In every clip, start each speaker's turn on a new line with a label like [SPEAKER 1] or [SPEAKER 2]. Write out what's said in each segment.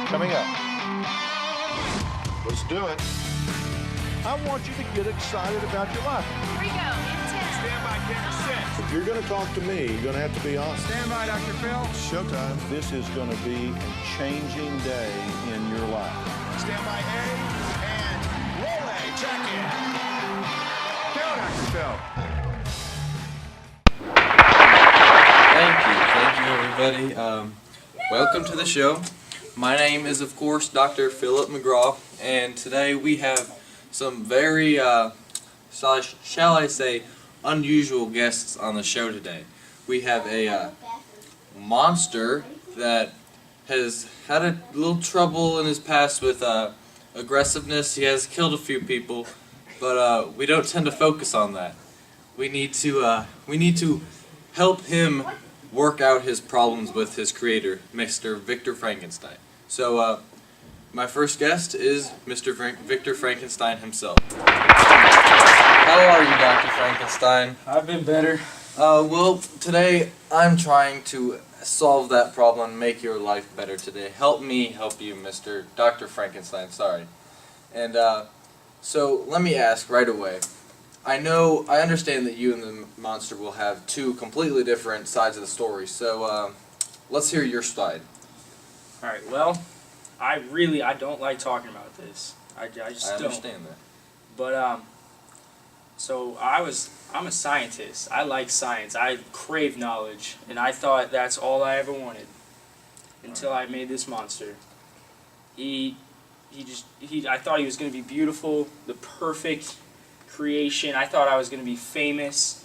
[SPEAKER 1] coming up. Let's do it. I want you to get excited about your life.
[SPEAKER 2] Here we go. Intense.
[SPEAKER 3] Stand by, camera set.
[SPEAKER 1] If you're going to talk to me, you're going to have to be honest.
[SPEAKER 3] Stand by, Dr. Phil.
[SPEAKER 1] Showtime. This is going to be a changing day in your life.
[SPEAKER 3] Stand by, A, and roll A. Check in. Go, Dr. Phil.
[SPEAKER 4] Thank you everybody. Welcome to the show. My name is of course Dr. Philip McGraw, and today we have some very, shall I say, unusual guests on the show today. We have a monster that has had a little trouble in his past with aggressiveness. He has killed a few people, but we don't tend to focus on that. We need to help him work out his problems with his creator, Mr. Victor Frankenstein. So, my first guest is Mr. Victor Frankenstein himself. How are you, Dr. Frankenstein?
[SPEAKER 5] I've been better.
[SPEAKER 4] Well, today I'm trying to solve that problem and make your life better today. Help me help you, Mr. Dr. Frankenstein, sorry. And, so let me ask right away. I understand that you and the monster will have two completely different sides of the story, so let's hear your side.
[SPEAKER 5] Alright, well, I don't like talking about this. I just don't.
[SPEAKER 4] I understand that.
[SPEAKER 5] But, so I'm a scientist. I like science. I crave knowledge, and I thought that's all I ever wanted until I made this monster. I thought he was going to be beautiful, the perfect creation. I thought I was going to be famous.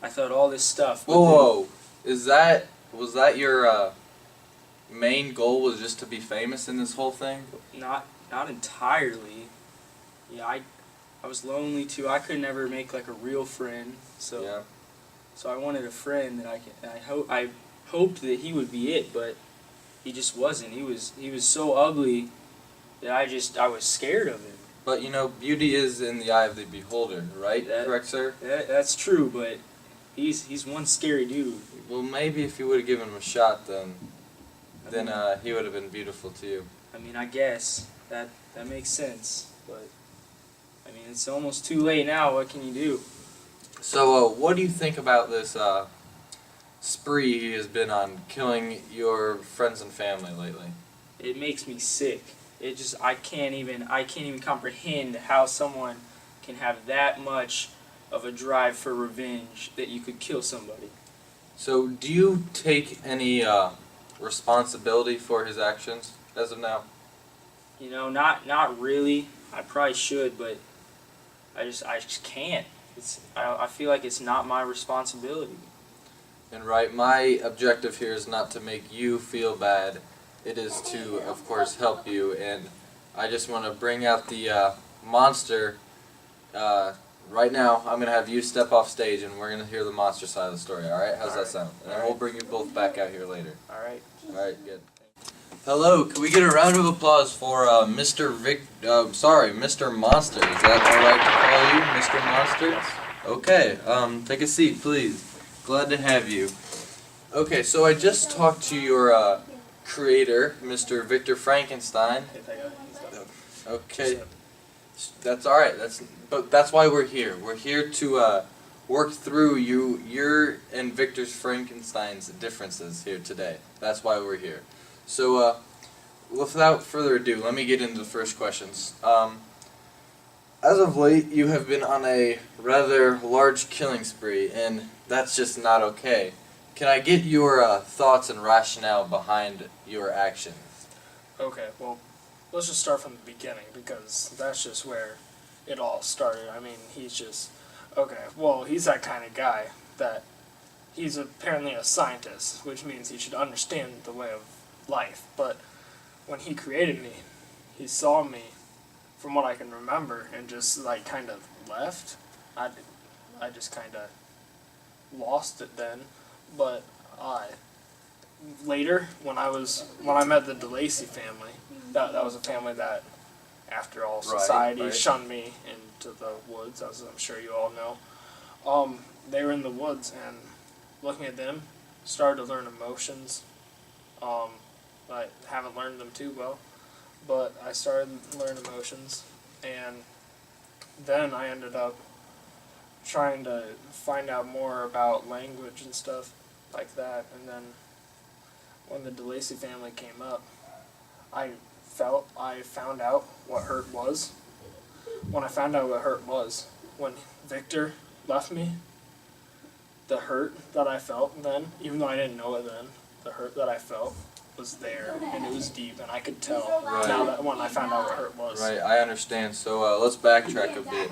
[SPEAKER 5] I thought all this stuff.
[SPEAKER 4] Whoa! Was that your main goal? Was just to be famous in this whole thing?
[SPEAKER 5] Not entirely. Yeah, I was lonely too. I could never make like a real friend. So
[SPEAKER 4] yeah.
[SPEAKER 5] So I wanted a friend that I hoped that he would be it, but he just wasn't. He was so ugly that I was scared of him.
[SPEAKER 4] But you know, beauty is in the eye of the beholder, right? Correct, sir?
[SPEAKER 5] That's true, but he's one scary dude.
[SPEAKER 4] Well, maybe if you would have given him a shot, then he would have been beautiful to you.
[SPEAKER 5] I mean, I guess that makes sense, but I mean, it's almost too late now. What can you do?
[SPEAKER 4] So, what do you think about this spree he has been on, killing your friends and family lately?
[SPEAKER 5] It makes me sick. I can't even comprehend how someone can have that much of a drive for revenge that you could kill somebody.
[SPEAKER 4] So, do you take any responsibility for his actions as of now?
[SPEAKER 5] You know, not really. I probably should, but I just can't. I feel like it's not my responsibility.
[SPEAKER 4] And right, my objective here is not to make you feel bad. It is to, of course, help you, and I just want to bring out the monster. Right now, I'm going to have you step off stage, and we're going to hear the monster side of the story, alright? How's that sound? And then we'll bring you both back out here later.
[SPEAKER 5] Alright.
[SPEAKER 4] Alright, good. Hello, can we get a round of applause for Mr. Monster? Is that alright to call you Mr. Monster?
[SPEAKER 5] Yes.
[SPEAKER 4] Okay, take a seat, please. Glad to have you. Okay, so I just talked to your creator, Mr. Victor Frankenstein. Okay, that's all right. But that's why we're here. We're here to work through your and Victor Frankenstein's differences here today. That's why we're here. So, without further ado, let me get into the first questions. As of late, you have been on a rather large killing spree, and that's just not okay. Can I get your thoughts and rationale behind your actions?
[SPEAKER 6] Okay, well, let's just start from the beginning, because that's just where it all started. I mean, he's that kind of guy that he's apparently a scientist, which means he should understand the way of life. But when he created me, he saw me, from what I can remember, and just, like, kind of left. I just kind of lost it then. But later, when I met the DeLacy family, that was a family that, after all, society shunned me into the woods, as I'm sure you all know. They were in the woods, and looking at them, started to learn emotions. I haven't learned them too well, but I started learning emotions, and then I ended up trying to find out more about language and stuff like that. And then when the DeLacy family came up, I found out what hurt was. When I found out what hurt was, when Victor left me, the hurt that I felt then, even though I didn't know it then, the hurt that I felt was there, and it was deep, and I could tell now that when I found out what hurt was.
[SPEAKER 4] Right, I understand. So let's backtrack a bit.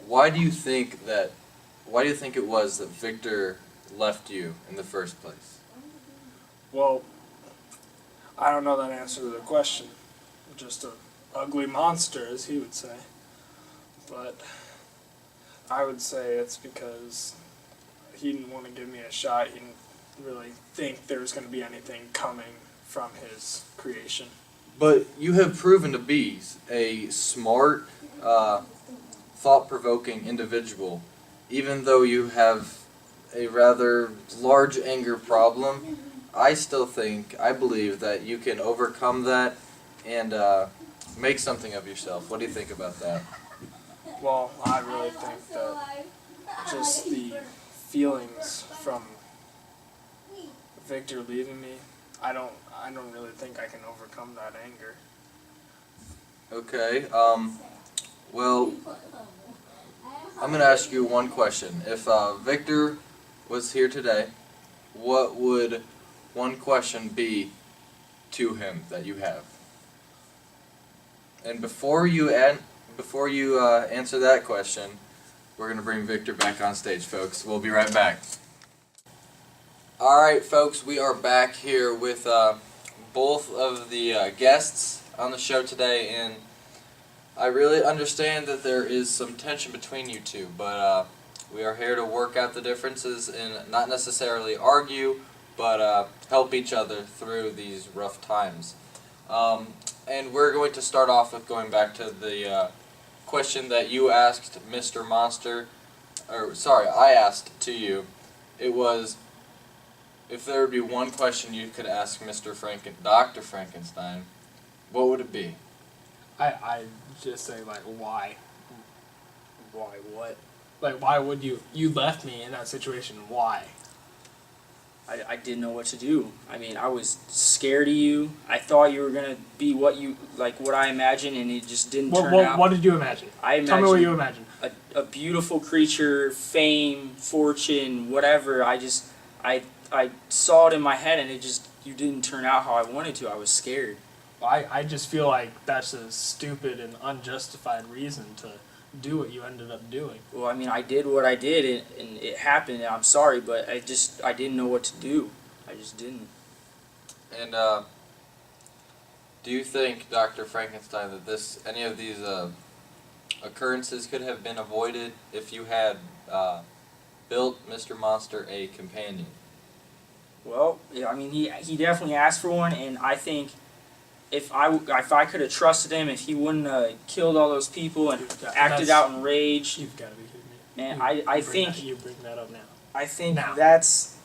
[SPEAKER 4] Why do you think it was that Victor left you in the first place?
[SPEAKER 6] Well, I don't know that answer to the question. Just an ugly monster, as he would say. But I would say it's because he didn't want to give me a shot. He didn't really think there was going to be anything coming from his creation.
[SPEAKER 4] But you have proven to be a smart, thought-provoking individual, even though you have a rather large anger problem. I believe that you can overcome that and make something of yourself. What do you think about that?
[SPEAKER 6] Well, I really think that just the feelings from Victor leaving me, I don't really think I can overcome that anger.
[SPEAKER 4] Okay, well, I'm going to ask you one question. If Victor was here today, what would one question be to him that you have? And before you answer that question, we're going to bring Victor back on stage, folks. We'll be right back. Alright, folks, we are back here with both of the guests on the show today, and I really understand that there is some tension between you two, but we are here to work out the differences and not necessarily argue, but help each other through these rough times. And we're going to start off with going back to the question that you asked Mr. Monster, or sorry, I asked to you. It was, if there would be one question you could ask Dr. Frankenstein, what would it be?
[SPEAKER 6] I just say, like, why?
[SPEAKER 5] Why what?
[SPEAKER 6] Like, why would you left me in that situation, why?
[SPEAKER 5] I didn't know what to do. I mean, I was scared of you. I thought you were gonna be what I imagined, and it just didn't turn out.
[SPEAKER 6] What did you imagine? Tell me what you imagined.
[SPEAKER 5] A beautiful creature, fame, fortune, whatever. I saw it in my head, and you didn't turn out how I wanted to. I was scared.
[SPEAKER 6] I just feel like that's a stupid and unjustified reason to do what you ended up doing.
[SPEAKER 5] Well, I mean, I did what I did, and it happened, and I'm sorry, but I didn't know what to do. I just didn't.
[SPEAKER 4] And do you think, Dr. Frankenstein, that any of these occurrences could have been avoided if you had built Mr. Monster a companion?
[SPEAKER 5] Well, yeah, I mean, he definitely asked for one, and I think if I could have trusted him, if he wouldn't have killed all those people and acted out in rage.
[SPEAKER 6] You've got to be kidding me.
[SPEAKER 5] Man, I think
[SPEAKER 6] you bring that up now.
[SPEAKER 5] I think
[SPEAKER 6] Now.
[SPEAKER 5] that's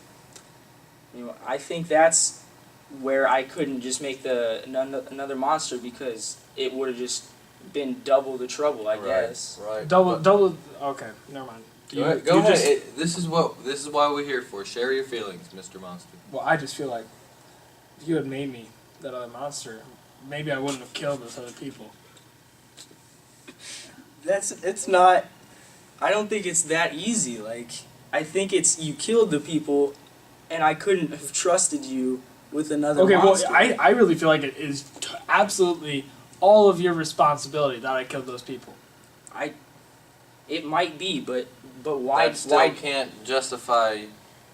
[SPEAKER 5] where I couldn't just make another monster, because it would have just been double the trouble, I guess.
[SPEAKER 4] Right.
[SPEAKER 6] Double. Okay, never mind.
[SPEAKER 4] Go ahead. This is why we're here for. Share your feelings, Mr. Monster.
[SPEAKER 6] Well, I just feel like if you had made me that other monster, maybe I wouldn't have killed those other people.
[SPEAKER 5] It's not. I don't think it's that easy. Like, I think it's you killed the people, and I couldn't have trusted you with another monster.
[SPEAKER 6] Well, I really feel like it is absolutely all of your responsibility that I killed those people.
[SPEAKER 5] It might be, but why?
[SPEAKER 4] That still can't justify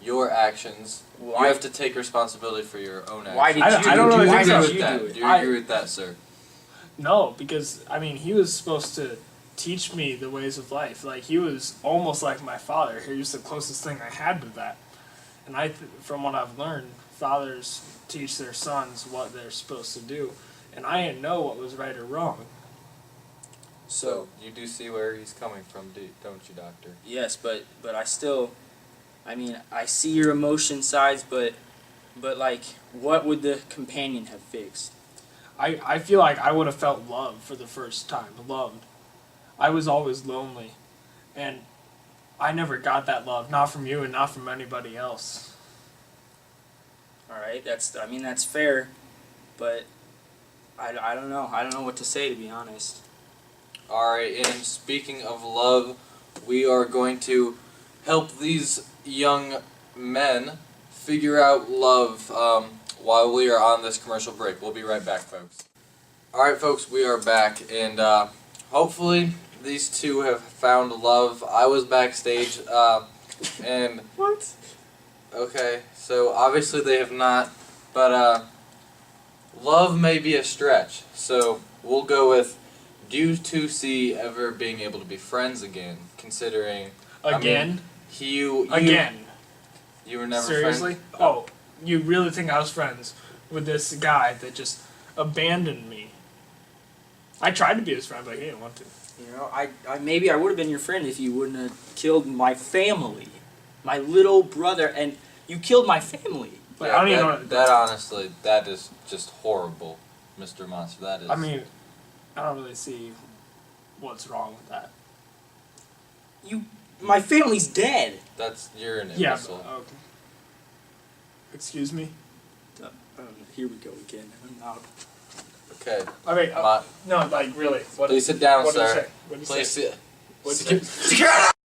[SPEAKER 4] your actions. You have to take responsibility for your own actions.
[SPEAKER 5] Why did you?
[SPEAKER 6] I don't really think so.
[SPEAKER 4] Do you agree with that, sir?
[SPEAKER 6] No, because I mean, he was supposed to teach me the ways of life. Like, he was almost like my father. He was the closest thing I had to that. And from what I've learned, fathers teach their sons what they're supposed to do, and I didn't know what was right or wrong.
[SPEAKER 4] So you do see where he's coming from, don't you, Doctor?
[SPEAKER 5] Yes, but I still, I mean, I see your emotion sides, but like, what would the companion have fixed?
[SPEAKER 6] I feel like I would have felt love for the first time. Loved. I was always lonely, and I never got that love. Not from you, and not from anybody else.
[SPEAKER 5] All right, that's fair, but I don't know. I don't know what to say, to be honest.
[SPEAKER 4] Alright, and speaking of love, we are going to help these young men figure out love while we are on this commercial break. We'll be right back, folks. Alright, folks, we are back, and hopefully these two have found love. I was backstage, and...
[SPEAKER 6] What?
[SPEAKER 4] Okay, so obviously they have not, but love may be a stretch. So we'll go with, do you two see ever being able to be friends again, considering...
[SPEAKER 6] Again?
[SPEAKER 4] You were never
[SPEAKER 6] Seriously?
[SPEAKER 4] friends?
[SPEAKER 6] Oh, you really think I was friends with this guy that just abandoned me? I tried to be his friend, but he didn't want to.
[SPEAKER 5] You know, maybe I would have been your friend if you wouldn't have killed my family, my little brother, and you killed my family.
[SPEAKER 6] But
[SPEAKER 4] Yeah,
[SPEAKER 6] I don't even know.
[SPEAKER 4] that honestly, that is just horrible, Mr. Monster. That is...
[SPEAKER 6] I mean, I don't really see what's wrong with that.
[SPEAKER 5] My family's dead.
[SPEAKER 4] you're an
[SPEAKER 6] Yeah.
[SPEAKER 4] imbecile.
[SPEAKER 6] Okay. Excuse me.
[SPEAKER 5] Here we go again. I'm out.
[SPEAKER 4] Okay.
[SPEAKER 6] Okay. No, like really. What?
[SPEAKER 4] Please sit down,
[SPEAKER 6] What did you
[SPEAKER 4] sir.
[SPEAKER 6] say? What did you
[SPEAKER 4] Please
[SPEAKER 6] say?
[SPEAKER 4] sit.
[SPEAKER 6] What did you say?
[SPEAKER 4] Security!